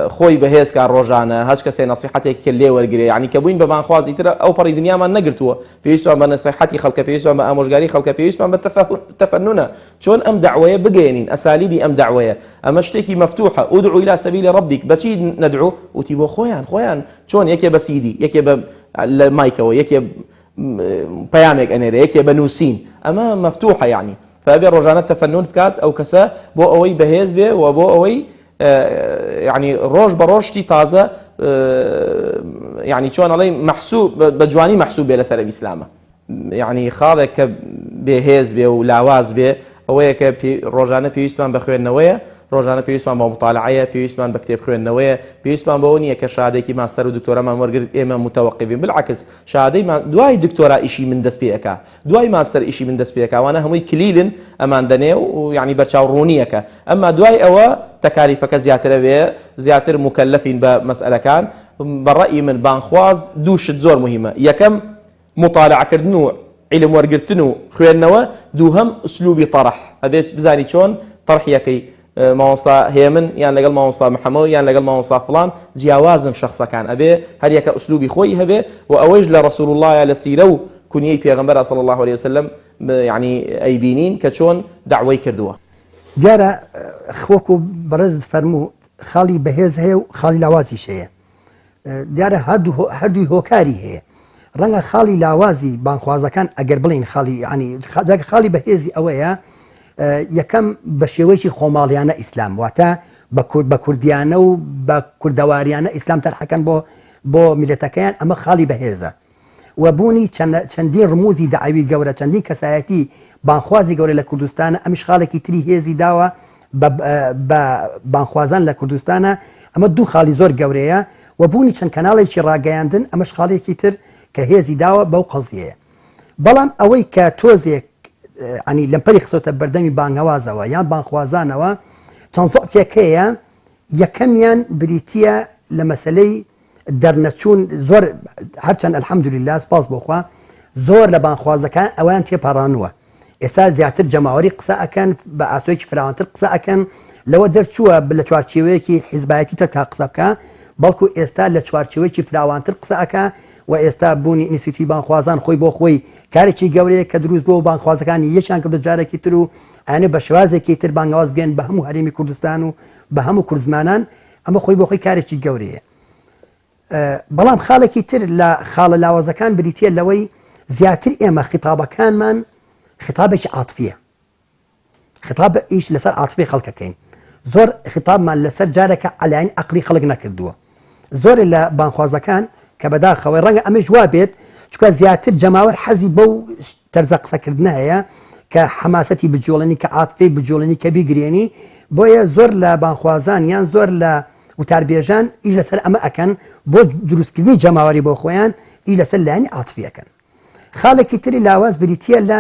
خوي بهذا كان رجعنا هاش كسي نصيحتك كلي ورجري يعني كبوين بمان خوازي ترى أو بري دنيا ما نقرتوا في يسمع بنصيحتي خلق في يسمع بأموجاري خلق في يسمع بالتفننا شون أم دعوة بجينين أساليبي أم دعوة أم اشتكي مفتوحة أدعو إلى سبيل ربك بتشي ندعو وتيبو خويان شون يكي بسيدي يكي بمايكو يكي بيامك أنا يكي بنوسين أما مفتوحة يعني فأبي رجعنا تفنن بكات أو كسا بو أوي بهيز به وبو أوي يعني روج بروجتي تازة يعني شون علي محسوب بجواني محسوب لسر الإسلام یعنی خاڵێک کە بێهێز بێ و لاواز بێ ئەوەیە کە ڕۆژانە پێویستمان بە خوێندنەوەیە، ڕۆژانە پێویستمان بە مطالعەیە، پێویستمان بە کتێب خوێندنەوەیە، پێویستمان بەوە نییە کە شادێکی ماستەر و دکتۆرەمان وەرگرت ئێمە متەوەقفین. بالعکس شادەی دوای دکتۆرا ئیشی من دەست پێ ئەکا، دوای ماستەر ئیشی من دەست پێ ئەکا، وانە هەمووی کلیلن ئەمان دەنێ و یعنی بەرچاوڕوونیەکە. ئەمما دوای ئەوە تەکالیفەکە زیاترە بێ، زیاتر مکەلەفین بە مەسئلەکان. بەڕەئی من بانخواز دوو شت زۆر مهمە: یەکەم مطالعەکردن و علم وەرگرتن و خوێندنەوە، دووهەم ئوسلوبی طەرح، ئەبێت بزانی چۆن طەرحیەکەی مامۆستا هەیە من یان لەگەڵ مامۆستا محەممەد یان لەگەڵ مامۆستا فڵان جیاوازن شخصەکان، ئەبێ هەر یەکە ئوسلوبی خۆی هەبێ و ئەوەش لە ڕەسوول الله لە سیرە و کونیەی پێغەمبەر صلی الله عليه وسلم یعنی ئەیبینین کە چۆن دعوەی کردووە. دیارە خۆکو بەڕێزت فەرموو خاڵی بەهێز هەیە و خاڵی لاوازیش هەیە. دیارە هەردووی هۆکاری هەیە. ڕەنگە خاڵی لاوازی بانخوازەکان ئەگەر بڵین خاڵی بەهێزی ئەوەیە یەکەم بە شێوەیەکی خۆماڵیانە ئیسلام، واتە بە کوردیانە و بە کوردەواریانە ئیسلام تەرحەکەن بۆ میلەتەکەیان، ئەمە خاڵی بەهێزە. وبوونی چەندین ڕموزی داعوی گەورە، چەندین کەسایەتی بانخوازی گەورە لە کوردستانە، ئەمیش خاڵێکی تری هێزی داوە بە بانخوازان لە کوردستانە. ئەمە دوو خاڵی زۆر گەورەیە. وبوونی چەند کەناڵێکی ڕاگەیاندن، ئەمەش خاڵێکی تر کە هێزی داوە بەو قەزیەیە. بەڵام ئەوەی کە تۆزێک ئەنی لەمپەری خسۆتە بەردەمی بانگەوازەوە یان بانخوازانەوە، چەند زۆفێکەیە. یەکەمیان بریتە لە مەسلەی دەرنەچوون. زۆر هەرچەند ئەلحەمدولله سپاس بۆخوا زۆر لە بانخوازەکان ئەویان تێپەڕانووە. ئێستا زیاتر جەماوەری قسە ئەکەن، بە ئاسۆیەکی فراوانتر قسە ئەکەن، لەوە دەرچووە لە چوارچێوەیەکی حیزبایەتی تر تا قسە بکە، بەڵکو ئێستا لە چوارچێوەیەکی فراوانتر قسە ئەکە. و ئێستا بوونی ئینستیتوتی بانخوازان خۆی بۆ خۆی کارێکی گەورەیە کە دروست بۆ بانخوازەکانی یەکیان کردە جارێکی تر و ئەنێ بە شێوازێکی تر بانگەواز بگەن بە هەموو هەرێمی کوردستان و بە هەموو کوردزمانان. ئەمە خۆی بۆ خۆی کارێکی گەورەیە. بەڵام خاڵێکی تر لە خاڵە لاوازەکان بریتە لەوەی زیاتر ئێمە خیتابەکانمان خیتابێکی عاتفیە، خیتاب ئیش لەسەر عاتفی خەڵکەکەین. زۆر خیتابمان لەسەر جارێکە عەلاین عەقلی خەڵک نەکردووە. زۆر لە بانخوازەکان کە بەداخەوەی ڕەنگە ئەمەش وا بێت چونکە زیاتر جەماوەر حەزی بەو تەرزە قسەکردنە هەیە کە حەماسەتی بجوڵنی کە عاتفی بجوڵنی کە بیگرێنی، بۆیە زۆر لە بانخوازان یان زۆر لە وتاربێژان ئیش لەسەر ئەمە ئەکەن بۆ دروستکردنی جەماوەری بۆ خۆیان ئیش لەسەر لایەنی عاتفی ئەکەن. خاڵێکی تری لاواز بریتە لە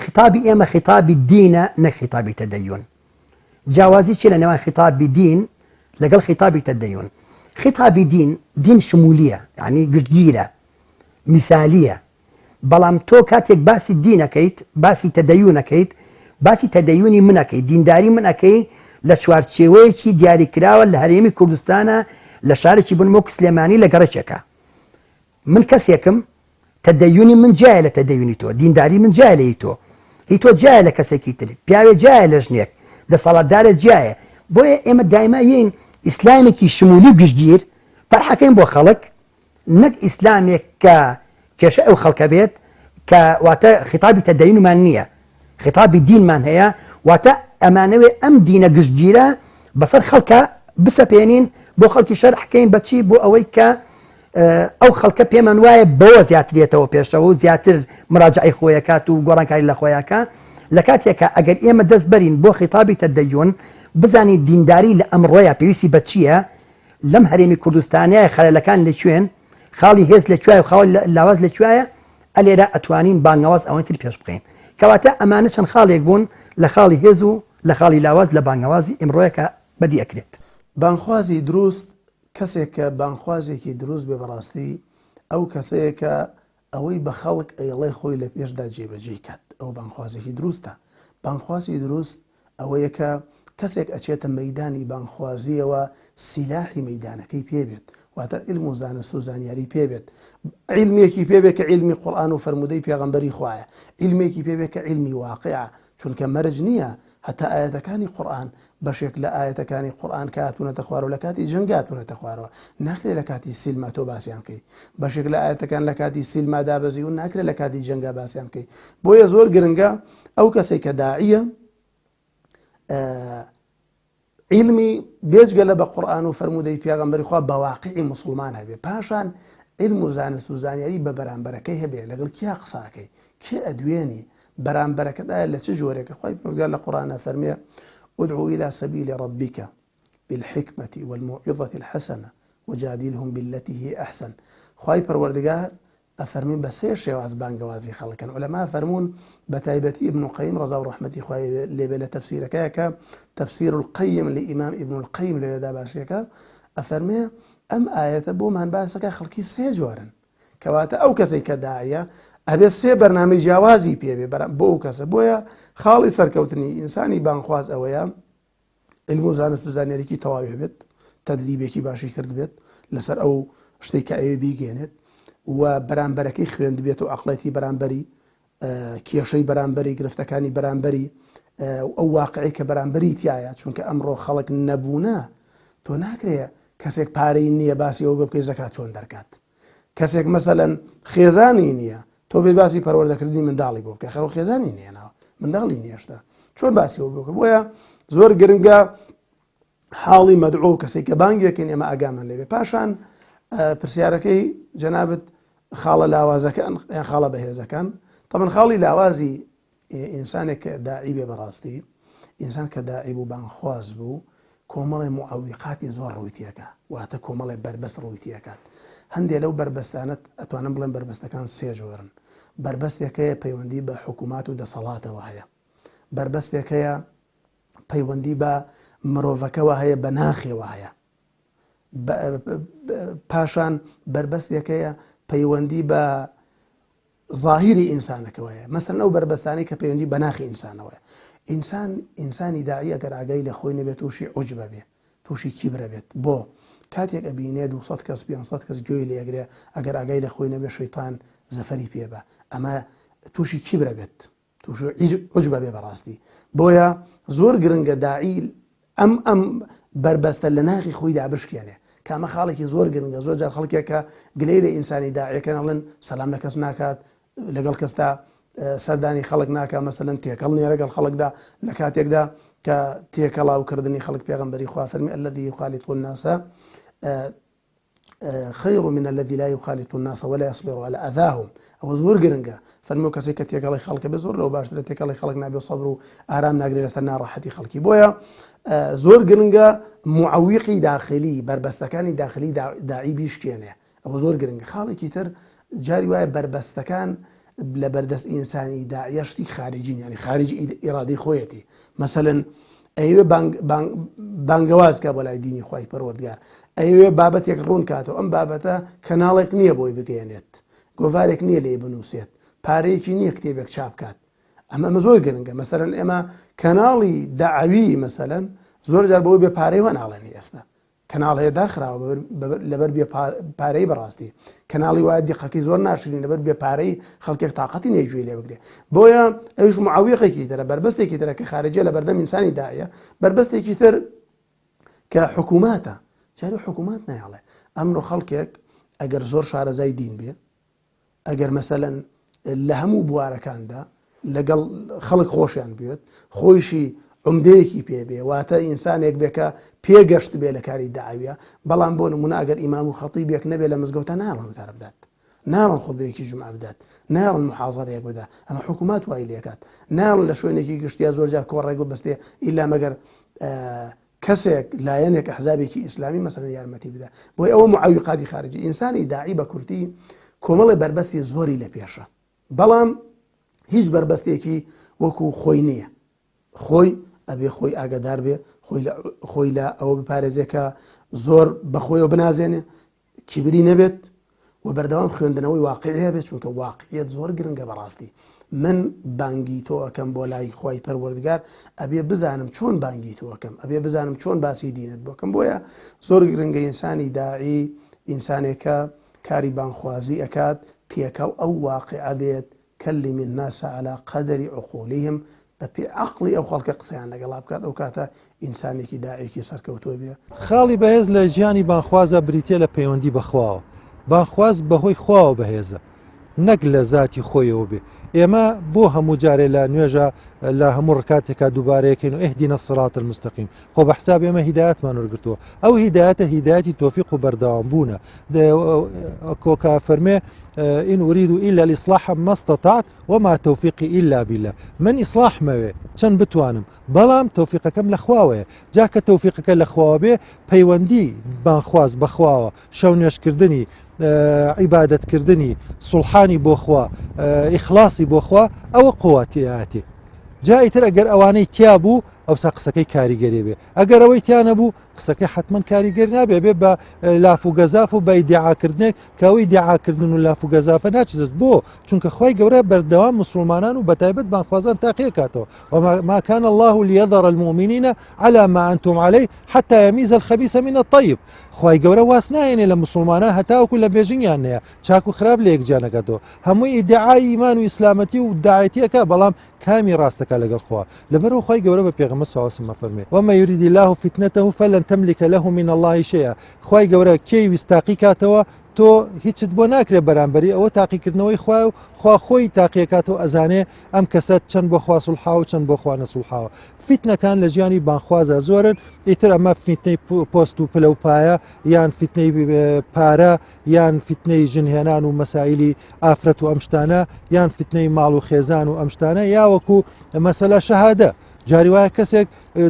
خیتابی ئێمە خیتابی دینە نەک خیتابی تەدەیون. جیاوازی چی لە نێوان خیتابی دین لەگەڵ خیتابی تەدەیون؟ خیتابی دین شمولیە، یعنی گشتگیرە، میسالیە. بەڵام تۆ کاتێک باسی دینەکەیت، باسی تەدەیونەکەیت، باسی تەدەیونی منەکەی، دینداری منەکەی لە چوارچێوەیەکی دیاریکراوە لە هەرێمی کوردستانە لە شارێکی بنمەوە سلێمانی لە گەڕەکێکە. من کەسێکم تەدەیونی من جایە لە تەدەیونی تۆ، دینداری من جایە لە تۆ، هی تۆ جایە لە کەسێکی تر، پیاوێ جایە لە ژنێک، دەسەڵاتدارە جایە. بۆیە ئێمە دایما یین ئیسلامێکی شمولی گشتگیر تەرحەکەین بۆ خەڵک، نەک ئیسلامێک کە کێشە ئەو خەڵکە بێت کە واتە خیتابی تەدەیونمان نییە، خیتابی دینمان هەیە. واتە ئەمانەوێ ئەم دینە گشتگیرە بەسەر خەڵکە بسەپێنین، بۆ خەڵکی شەرحکەین بەچی بۆ ئەوەی کە ئەو خەڵکە پێمان وایە بەوە زیاترێتەوە پێشەوە و زیاتر مراجعی خۆیەکات و گۆڕانکاری لە خۆیەکە. لە کاتێکە ئەگەر ئێمە دەست بەرین بۆ خیتابی تەدەیون، بزانین دینداری لە ئەمڕۆیە پێویستی بە چییە، لەم هەرێمی کوردستانیە خەلەلەکان لەکوێن، خاڵی هێز لەکوێیە و خاڵی لاواز لەکوێیە، ئەلێرە ئەتوانین بانگەواز ئەوەی تر پێش بکەین. کەواتە ئەمانە چەند خاڵێک بوون لە خاڵی هێز و لە خاڵی لاواز لە بانگەوازی ئەمڕۆیەکە بەدی ئەکرێت. بانخوازی دروست کەسێک کە بانخوازێکی دروست بێ بەڕاستی ئەو کەسەیە کە ئەوەی بە خەڵک ئەیڵێ خۆی لە پێشدا جێبەجێ کات، ئەو بانخوازێکی دروستە. بانخوازی دروست ئەوەیە کە کەسێک ئەچێتە مەیدانی بانخوازیەوە سیلاحی مەیدانەکەی پێبێت، واتە علم و زانست و زانیاری پێبێت، علمێکی پێبێت کە علمی قورئان و فەرمودەی پێغەمبەری خوایە، علمێکی پێبێت کە علمی واقعە، چونکە مەرج نییە. هەتا ئاەتەکانی قورئان بەشێک لە ئاەتەکانی قورئان کە هاتوونەتە خوارەوە لە کاتی جەنگ هاتوونەتە خوارەوە، ناکرێت لە کاتی سیلما تۆ باسییان کەی. بەشێک لە ئاەتەکان لە کاتی سیلما دابەزیون ناکرێت لە کاتی جەنگا باسییان کەی. بۆیە زۆر گرنگە ئەو کەسێک کە داعیە علمی بێجگە لە بە قورئان و فەرمودەی پێغەمبەری خوا بە واقعی موسڵمان هەبێ، پاشان علم و زانست و زانیاری بە بەرامبەرەکەی هەبێ لەگەڵ کیا قساکەی کێ ئەدوێنی بەرامبەرەکەدایە لە چ جۆرێکە خۆی پروردگار لە قورئانە فەرمێ ادعو إلى سبيل ربك بالحكمة والموعظة الحسنة وجادلهم بالتي هي أحسن خواهي پروردگار أفرمين بسير شواز بانقوازي خلقا علماء فرمون بتايبتي ابن القيم رضا ورحمتي خواهي لبلا تفسير كاكا تفسير القيم لإمام ابن القيم ليدا باسيكا أفرمي أم آية بو من باسكا خلقي سيجورا كواتا أو كسي كداعية أبي سي برنامج جوازي بيه بو كسا بويا خالي سركوتني إنساني بانخواز أويا علم زانست و زانیاریکی تەواوی بێت تدریبێکی باشی کرد بێت لەسەر ئەو شتێک کە ئەوێ بیگەێنێت و بەرامبەرەکەی خوێند بێت و عەقڵەتی بەرامبەری کێشەی بەرامبەری گرفتەکانی بەرامبەری ئەو واقعی کە بەرامبەری تایە چونکە ئەمڕۆ خەڵک نەبوونە تۆ ناکرێ کەسێک پارەی نییە باسی ئەو بکەی زەکات چۆن دەرکات کەسێک مەسەلەن خێزانی نییە تۆ بێ باسی پەروەردەکردنی منداڵی بۆ بکە خەڵک خێزانی نییەنەوە منداڵی نییەشتا چۆن باسی ئەو بکە بۆیە زۆر گرنگە حاڵی مەدعو کەسێک کە بانگێکن ئێمە ئاگامان لێبێ پاشان پرسیارەکەی جەنابەت خاڵە لاوازەکان یان خاڵە بەهێزەکان طبعا خاڵی لاوازی ئینسانێک کە داعی بێ بەڕاستی ئینسان کە داعی بوو بانخواز بوو کۆمەڵی معەویقاتی زۆر ڕووی تێکە واتە کۆمەڵی بربەست ڕووی تێکات هەندێک لەو بربەستانت ئەتوانم بڵێن بربەستەکان سێ جۆرن بربەستێکەیە پەیوەندی بە حکومات و دەسەڵاتەوە هەیە بربەستێکەیە پەیوەندی بە مرۆڤەکەوە هەیە بە ناخێوە هەیە پاشان بربەستێکەیە پەیوەندی بە ظاهیری ئینسانەکەوەیە مەسەڵەن ئەو بربەستانەی کە پەیوەندی بە ناخی ئینسانەوەیە ئینسانی داعی ئەگەر ئاگای لە خۆی نەبێت تووشی عوجبە بێ تووشی کیبرە بێت بۆ کاتێک ئەبینێ 200 کەس 500 کەس گوێی لێگرێ ئەگەر ئاگای لە خۆی نەبێت شەیتان زەفەری پێ بە ئەمە تووشی کیبرە بێت تووشی عوجبە بێ بەڕاستی بۆیە زۆر گرنگە داعی ئەم بربەستە لە ناخی خۆیدا بشکێنێ کامە خاڵێکی زۆر گرنگە زۆر جار خەڵکێکە گلەی لە ئینسانی داعیەکەن ئەڵێن سەلام لە کەس ناکات لەگەڵ کەستا سەردانی خەڵک ناکە مەسەلەن تێکەڵ نیە لەگەڵ خەڵکدا لە کاتێکدا کە تێکەڵاوکردنی خەڵک پێغەمبەری خوا فەرمی الذي يخالط الناس خير من الذي لا يخالط الناس ولا يصبر على أذاهم ئەوە زۆر گرنگە فەرموو کەسێک کە تێکەڵی خەڵکە بێ زۆر لەو باشترە تێکەڵی خەڵک نابێ و سەبر و ئارام ناگرێت لەسەر ناڕەحەتی خەڵکی بۆیە زۆر گرنگە معەویقی داخلی بربەستەکانی داخلی داعی بیشکێنێ ئەوە زۆر گرنگە خاڵێکی تر جاری وایە بربەستەکان لە بەردەست ئینسانی داعیە شتی خارجین ینی خارج ئیرادەی خۆیەتی مەسەلەن ئەوێ بانگەوازکە بۆ لای دینی خوای پەروەردگار ئەوێ بابەتێک ڕوون کاتەوە ئەم بابەتە کەناڵێک نییە بۆی بگەێنێت گۆڤارێک نییە لێ بنووسێت پارەیەکی نییە کتێبێک چاپ بکات ئەمە زۆر گرنگە مەسەلەن ئێمە کەناڵی داعوی مەسەلەن زۆر جار بەوەی بێ پارەی وە ناڵێنی ئێستا کەناڵ هەیە داخراوە لەبەر بێ پارەی بەڕاستی کەناڵی وایە دیقەکەی زۆر ناشرین لەبەر بێ پارەی خەڵکێک تااقەتی نێگوێ لێ بگرێ بۆیە ئەوش معەویقێکی ترە بربەستێکی ترە کە خارجیە لە بەردەم ئینسانی داعیە بربەستێکی تر کە حکووماتە جاری حکوومات نایڵێ ئەمڕۆ خەڵکێک ئەگەر زۆر شارەزای دین بێ ئەگەر مەسەلەن لە هەموو بوارەکاندا لەگەڵ خەڵک خۆشیان بێت خۆیشی عمدەیەکی پێبێ واتە ئینسانێک بێکە پێگەشت بێ لە کاری داعویە بەڵام بۆ نمونە ئەگەر ئیمام و خەتیبێک نەبێت لە مزگەوتە ناڕن وتارە بدات ناڕن خودبەیەکی جومعە بدات ناڕن محاضەرەیەک بدا ئەمە حکوومات وای لێکات ناڕن لە شوێنێکی گشتیا زۆر جار کۆڕێک و بەستێ ئیلا مەگەر کەسێک لایەنێک ئەحزابێکی ئیسلامی مەسەلەن یارمەتی بدا بۆی ئەوە معەویقاتی خارجی ئینسانی داعی بە کورتی کۆمەڵی بربەستی زۆری لە پێشە بەڵام هیچ بربەستێکی وەکو خۆی نییە خۆی ئەبێ خۆی ئاگادار بێ خۆی لە ئەوە بپارێزێکە زۆر بەخۆیەوە بنازێنێ کیبری نەبێت و بەردەوام خوێندنەوەی واقعەیە بێت چونکە واقعیت زۆر گرنگە بەڕاستی من بانگی تۆ ئەەکەم بۆ لای خوای پەروەردگار ئەبێ بزانم چۆن بانگی تۆ ئەەکەم ئەبێ بزانم چۆن باسی دینت بۆکەم بۆیە زۆر گرنگە ئینسانی داعی ئینسانێکە کاری بانخوازی ئەکات تێکەڵ ئەو واقعە بێت كلم الناس على قدر عقولهم بەپێ عقلی ئەو خەڵکە قسەیان لەگەڵا بکات ئەو کاتە ئینسانێکی داعیەکی سەرکەوتووە بێ خاڵی بەهێز لە ژیانی بانخوازە بریتێ لە پەیوەندی بەخواوە بانخواز بەهۆی خواوە بەهێزە نەک لە ذاتی خۆیەوە بێ ئێمە بۆ هەموو جارێ لە نوێژە لە هەموو ڕکاتێکا دووبارەیەکەین و ئهدینە الصراط المستقیم خۆ بە حساب ئێمە هیدایەتمان وەرگرتووە ئەو هیدایەتە هیدایەتی تۆفیق و بەردەوام بوونە کۆکا فەرمێ إن أريد إلا الإصلاح ما استطعت وما توفيقي إلا بالله من إصلاح موي چەند بتوانم بەڵام تۆفیقەکەم لە خواوەیە جاکە تۆفیقەکە لە خواوە بێ پەیوەندی بانخواز بەخواوە شەو نوێژکردنی عیبادەتکردنی سوڵحانی بۆ خوا ئیخلاسی بۆ خوا ئەوە قوواتیاتێ جایتر ئەگەر ئەوانەی تیا بوو ئەوسا قسەکەی کاریگەری بێ ئەگەر ئەوەی تیانە بوو قسەکەی حتمما کاریگەر نابێ بێ بە لاف و گەزاف و بە دیعاکردنێک کەوەی دیعاکردن و لاف و گەزافە ناچێت بۆ چونکە خی گەورە بەردەوام مسلمانان و بەتایبەت بانخوازان تاقیەکاتەوە وما كان الله ليذر المؤمنين على ما أنتم عليه حتى يميز الخبيث من الطيب خی گەورە واس نایێنێ لە مسلمانان هەتاوەکو لە بێژنیان نەیە چاک و خراپ لە یەکجانەکەتەوە هەمووی ئیدعای ئیمان و ئیسلامەتی و داعەتیەکە بەڵام کامی ڕاستەکە لەگەڵ خوا لەبەرەوە خی گەورە بە پێغەمبەر صلی الله عليه وسلم فەرمێ وما يريد الله فتنته فلن تملك له من الله شيئا خی گەورە کێی ویستاقی کاتەوە تۆ هیچت بۆ ناکرێ بەرامبەری ئەوە تاقیکردنەوەی خوا خۆی تاقیەکاتەوە ئەزانێ ئەم کەسەت چەند بۆ خوا سوڵحاوە و چەند بۆ خوا نەسوڵحاوە فیتنەکان لە ژیانی بانخوازە زۆرن ئیتر ئەمە فیتنەی پۆست و پلەپایە یان فیتنەی پارە یان فیتنەی ژنهێنان و مەسائلی ئافرەت و ئەمشتانە یان فیتنەی ماڵ و خێزان و ئەمشتانە یاوەکو مەسەلە شەهادە جاری وایە کەسێک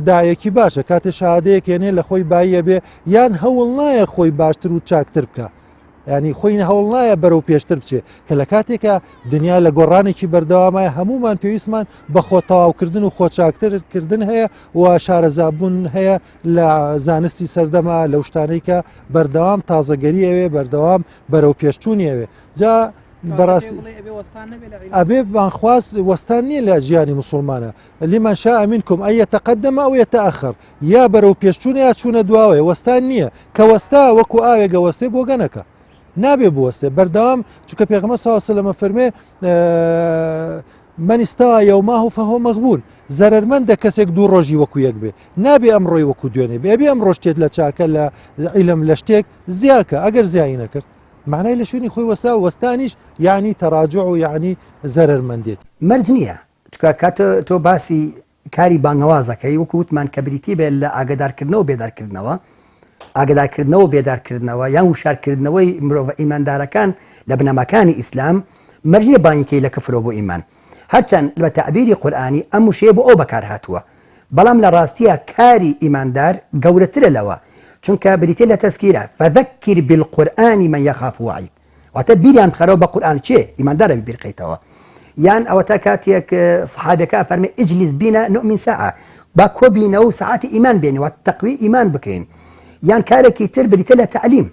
دایەکی باشە کاتێ شادەیەکێنێ لە خۆی بایە بێ یان هەوڵ نایە خۆی باشتر و چاکتر بکە ینی خۆی هەوڵ نایە بەرەو پێشتر بچێ کە لە کاتێکە دنیا لە گۆڕانێکی بەردەوامایە هەمومان پێویستمان بە خۆتەواوکردن و خۆچاکترکردن هەیە و شارەزابوون هەیە لە زانستی سەردەما لەو شتانەی کە بەردەوام تازەگەری ئەوێ بەردەوام بەرەو پێشچوونی ئەوێ جا بەڕاستی ئەبێ بانخواست وەستان نییە لە ژیانی مسلمانە لمن شاء منكم أن يتقدم أو يتأخر یا بەرەو پێشچوونە یا چوونە دواوێ وەستان نییە کە وەستا وەکو ئاوێگە وەستێ بۆ گەنەکە نابێ بوەستێ بەردەوام چونکە پێغەمبەر صلی الله عليه وسلم فەرمێ من استوى يومه فهو مغبون زەرمەندە کەسێک دوو ڕۆژی وەکو یەک بێ نابێ ئەم ڕۆی وەکو دوێنێ بێ ئەم ڕۆژتێت لە چاکە لە عیلم لە شتێک زیاکە ئەگەر زیایی نەکرد معنای لە شوێنی خۆی وەستا وەستانیش یعنی تەراجع و یعنی زەرمەندێت مەرج نییە چکە کاتە تۆ باسی کاری بانگەوازەکەی وەکو وتمان کە بریتی بێت لە ئاگدارکردنەوە بێدارکردنەوە ئاگدارکردنەوە بێدارکردنەوە یان وشارکردنەوەی مرۆڤ ئیماندارەکان لە بنەماکانی ئیسلام مەرجە بانیکەی لە کفرۆ بۆ ئیمان هەرچەند لە تەعبیری قورئانی ئەم وشەیە بۆ ئەو بەکار هاتووە بەڵام لە ڕاستیە کاری ئیماندار گەورەترە لەوە چونکە بریتێ لە تەسکیرە فەذەکر بالقورئان من یەخاف وعید واتە بیریان بخەرەوە بە قورئان چێ ئیماندارە بیرقیتەوە یان ئەوە تا کاتێک سەحابەکە فەرمێ ئیجلیس بینە نؤمن ساعە با کۆبینەوە و سەعاتی ئیمان بێنەوە تەقوی ئیمان بکەین یان کارێکی تر بریتە لە تعلیم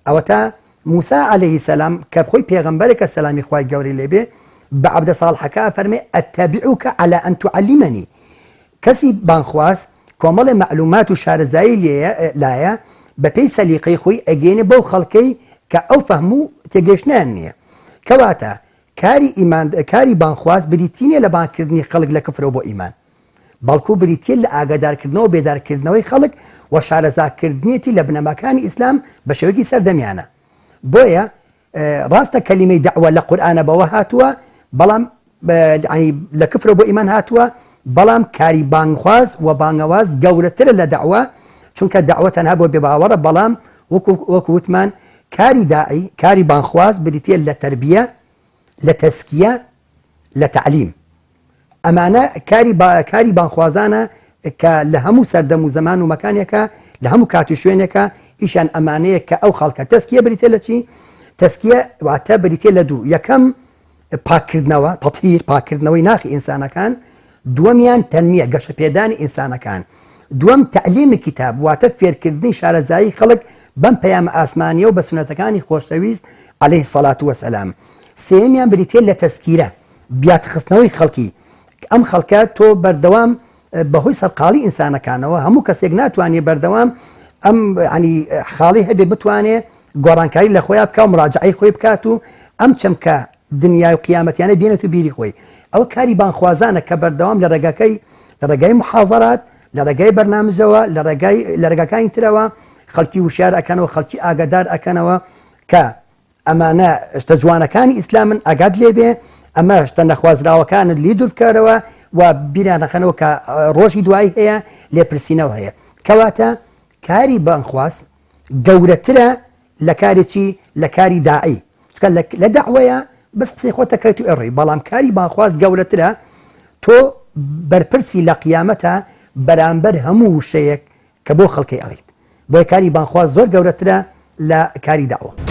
ئەوە تا موسى عليه السلام کە خۆی پێغەمبەرێکە سەلامی خوای گەورەی لێبێ بە عەبدە ساڵحەکە فەرمێ ئەتەبیعوکە عەلا ئەن توعەلیمەنی کەسی بانخواست کۆمەڵی معلومات و شارەزایی لایە بە پێی سەلیقەی خۆی ئەگەێنێ بەو خەڵکەی کە ئەو فەهموو تێگەشتیان نییە کەواتە کاری بانخواست بریتینە لە بانکردنی خەڵک لە کفرەوە بۆ ئیمان بەڵکو بریتە لە ئاگادارکردنەوە بێدارکردنەوەی خەڵک و شارەزاکردنیەتی لە بنەماکانی ئیسلام بە شێوەیەکی سەردەمیانە بۆیە ڕاستە کەلیمەی دەعوە لە قورئانە بەوە هاتووە بەڵام لە کفرەوە بۆ ئیمان هاتووە بەڵام کاری بانخواز و بانگەواز گەورەترە لە دەعوە چونکە دەعوە تەنها بۆ بێباوەڕە بەڵام وەکو وتمان کاری داعی کاری بانخواز بریتە لە تەربیە لە تەسکیە لە تعلیم ئەمانە کاری بانخوازانە کە لە هەموو سەردەم و زەمان و مەکانێکە لە هەموو کات و شوێنێکە ئیشان ئەمانەیە کە ئەو خەڵکە تەسکیە بریتە لە چی تەسکیە واتە بریتە لە دوو یەکەم پاککردنەوە تەطهیر پاککردنەوەی ناخی ئینسانەکان دووەمیان تەنمیە گەشەپێدانی ئینسانەکان دووەم تعلیمی کتاب واتە فێرکردنی شارەزایی خەڵک بەم پەیامە ئاسمانیە و بە سونەتەکانی خۆشەویست عەلەیهی سەڵات وەسەلام سێمیان بریتە لە تەسکیرە بیاتخستنەوەی خەڵکی ئەم خەڵکە تۆ بەردەوام بەهۆی سەرقاڵی ئینسانەکانەوە هەموو کەسێک ناتوانێت بەردەوام ئەم ینی خاڵی هەبێ بتوانێت گۆڕانکاری لە خۆیان بکە و مراجعەی خۆی بکات و ئەم چەمکە دنیای و قیامەتیانە بێنێت و بیری خۆی ئەوە کاری بانخوازانە کە بەردەوام لە ڕێگای محاضەرات لە ڕێگای بەرنامجەوە لە ڕێگاکانی ترەوە خەڵکی وشار ئەکەنەوە خەڵکی ئاگادار ئەکەنەوە کە ئەمانە شتە جوانەکانی ئیسلامن ئاگاد لێبێ ئەمە شتە نەخوازراوەکانت لی دوور بکەرەوە و بیرانەکەنەوە کە ڕۆژی دوایی هەیە لێپرسینەوە هەیە کەواتە کاری بانخواست گەورەترە لە کارێکی لە کاری داعی چکە لە داوایە بەس قسەی خۆتەکەیت و ئەڕێ بەڵام کاری بانخواست گەورەترە تۆ بەرپرسی لە قیامەتە بەرامبەر هەموو شەیەک کە بۆ خەڵکی ئەڵیت بۆی کاری بانخواست زۆر گەورەترە لە کاری داوە.